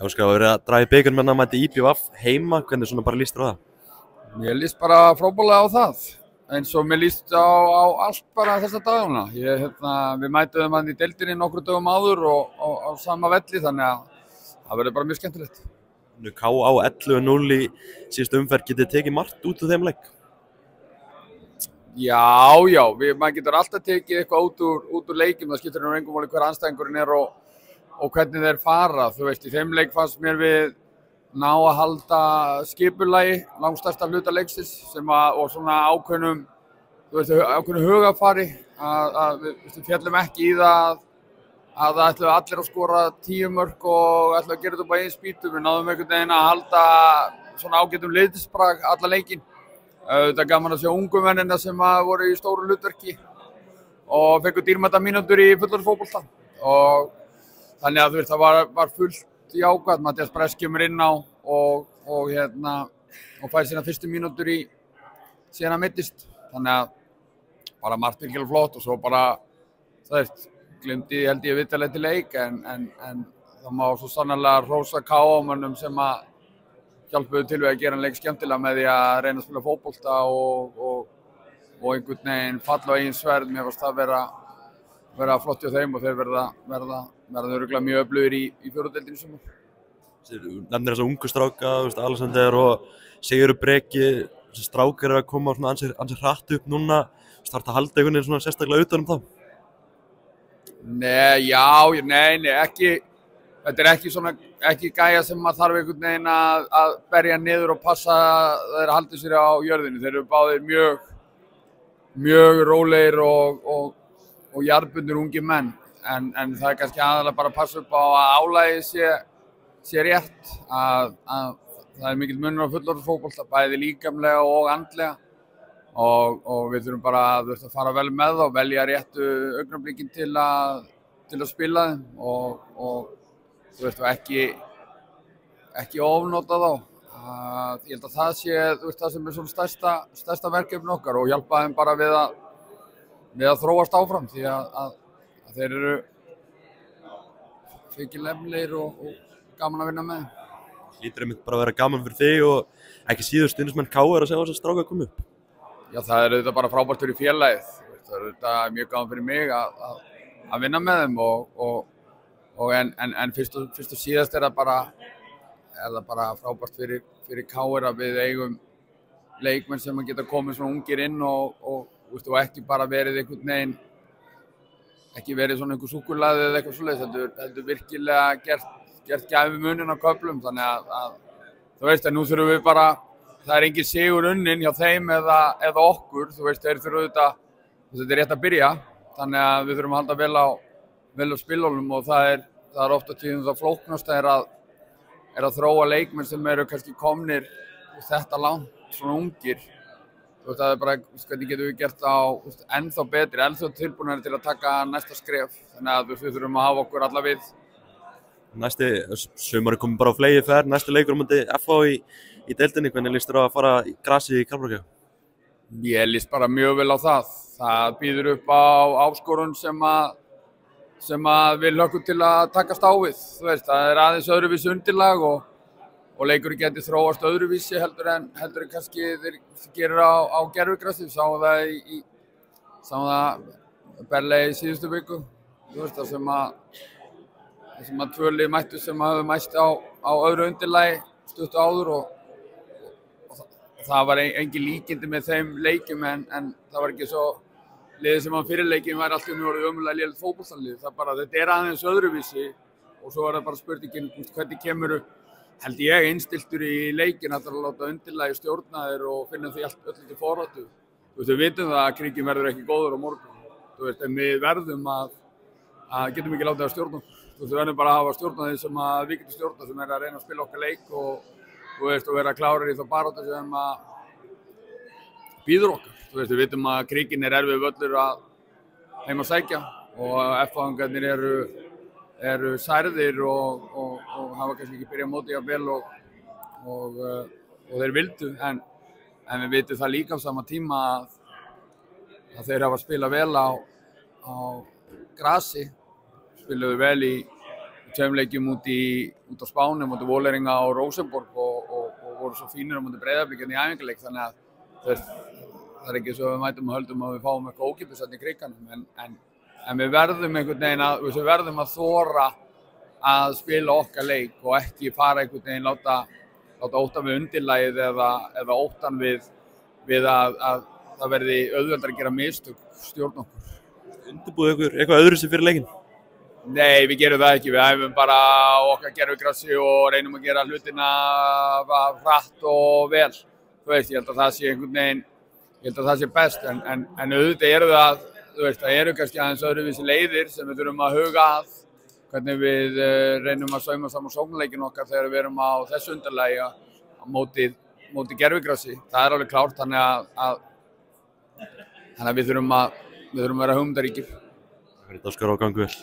Óskar, það verið að draga í bikarinn með að mæti IBVF heima, hvernig svona bara líst þér á það? Mér líst bara frábærlega á það, eins og mér líst á allt bara þessa dagana. Við mætum hann í deildinni nokkru dögum áður og á sama velli, þannig að það verður bara mjög skemmtilegt. Nú KA 11-0 í síðustu umferð, getið tekið margt út úr þeim leik? Já, maður getur alltaf tekið eitthvað út úr leikjum, það skiptir nú engum máli hver anstæðingurinn er og hvernig þeir fara. Þú veist, í þeim leik fannst mér við ná að halda skipulagi, langstærsta hluta leiksins og svona ákveðnu hugafari að við féllum ekki í það að það ætluðu allir að skora 10 mörk og ætluðu að gera þetta upp á einn spýtu. Við náðum einhvern veginn að halda svona ágætum liðsbrag alla leikinn. Þetta er gaman að sjá ungu mennina sem voru í stóru hlutverki og fengu dýrmæta mínútur í fullorðsfótbolta. Og þannig að þú veist, það var fullt jákvætt. Matthías Bress kemur inn á og fær sína fyrstu mínútur síðan hann meiddist. Þannig að bara margt virkilega flott og svo bara, það veist, gleymdi held ég viðtalið til leik en það má svo sannarlega hrósa KA-mönnum sem að hjálpuðu til við að gera hann leik skemmtilega með því að reyna að spila fótbolta og einhvern veginn falla á eigin sverð. Mér fannst það vera flott hjá þeim og þeir verða örugglega mjög öflugir í fjóruðdeildinni sem er. Nefnir þessa ungu stráka, Alexander og Sigurður Breki, þessi strákar að koma ansi hratt upp núna, starta að halda einhvern veginn svona sérstaklega utan þá? Nei, ekki. Þetta er ekki gæja sem maður þarf einhvern veginn að berja niður og passa að þeir haldi sér á jörðinni. Þeir eru báðir mjög rólegir og jarðbundnir ungir menn. En það er kannski aðalega bara að passa upp á að álagið sé rétt. Að það er mikill munur á fullorðsfótbolta, bæði líkamlega og andlega. Og við þurfum bara að fara vel með það og velja réttu augnablikin til að spila þeim og þú veist, ekki ofnota þá. Ég held að það sé, þú veist, það sem er svona stærsta verkefni okkar og hjálpa þeim bara við að þróast áfram því að þeir eru feikilemlegir og gaman að vinna með þeim. Hlýtur einmitt bara að vera gaman fyrir þig og ekki síður stuðningsmenn KR að sjá þess að stráka koma upp? Já, það er auðvitað bara frábært fyrir félagið. Það er auðvitað mjög gaman fyrir mig að vinna með þeim en fyrst og síðast er það bara frábært fyrir KR að við eigum leikmenn sem að geta komið svona ungir inn og ekki bara verið einhvern veginn, ekki verið svona einhver súkkulaði eða eitthvað svoleiðis, heldur virkilega gert gæfumuninn á köflum. Þannig að þú veist að nú þurfum við bara, það er engin sigur unnin hjá þeim eða okkur, þú veist, þeir þurfum auðvitað, þetta er rétt að byrja, þannig að við þurfum að halda vel á spilunum og það er ofta tíðum það flóknasta er að þróa leikmenn sem eru kannski komnir þetta langt, svona ungir. Þú veist, það er bara, hvernig getum við gert ennþá betri, ennþá tilbúinari til að taka næsta skref, þannig að við þurfum að hafa okkur alla við. Næsti sumari komið bara á fleygiferð, næsti leikur á móti FH í deildinni, hvernig líst þér á að fara í grasið í Keflavík? Ég líst bara mjög vel á það. Það býður upp á áskorun sem við hlökkum til að takast á við. Þú veist, það er aðeins öðruvísi undirlag og leikurinn geti þróast öðruvísi heldur en kannski þeir gerir á gervigrasi. Við sáum það berlega í síðustu viku. Þú veist, það sem að tvö lið mættu sem hafði mæst á öðru undirlagi stuttu áður og það var engin líkindi með þeim leikjum en það var ekki svo liðið sem að fyrirleikin væri alltaf orðið ömurlega lélegt fótboltalið. Þetta er aðeins öðruvísi og svo er það bara spurningin hvernig kemur held ég einstiltur í leikin að láta undirlagi stjórna þér og finna því öll til foráttu. Við vitum það að Krikinn verður ekki góður á morgun. En við verðum að getum ekki látið að stjórna okkur. Við verðum bara að hafa stjórna því sem við getum stjórna sem er að reyna að spila okkar leik og vera klárir í þá baráttu sem býður okkar. Við vitum að Krikinn er erfið völlur að heima sækja og F-fangarnir eru særðir og hafa kannski ekki byrjað mótið jafn vel og þeir vildu en við vitum það líka á sama tíma að þeir hafa spilað vel á grasi, spiluðu vel í tveim leikjum út á Spáni, mútið Vålerenga og Rosenborg og voru svo fínir mútið Breiðablik í æfingarleik, þannig að það er ekki svo við mætum og höldum að við fáum eitthvað ókeypis þarna í Krikanum, en við verðum einhvern veginn við verðum að þora að spila okkar leik og ekki fara einhvern veginn láta óttan við undirlagið eða óttan við að það verði auðveldar að gera mistök stjórn okkur. Undirbúið ykkur eitthvað öðru sem fyrir leikinn? Nei, við gerum það ekki. Við æfum bara okkar gervigrassi og reynum að gera hlutina hratt og vel. Þú veist, ég held að það sé einhvern veginn, ég held að það sé best, en auðvitað eru það, þú veist, það eru kannski aðeins öðruvísi leiðir sem við þurfum að huga að, hvernig við reynum að sauma saman sóknarleikinn okkar þegar við erum á þessu undirlagi á móti gervigrassi. Það er alveg klárt, þannig að við þurfum að vera hugmyndaríkir. Takk fyrir þetta, Óskar, og gangi vel.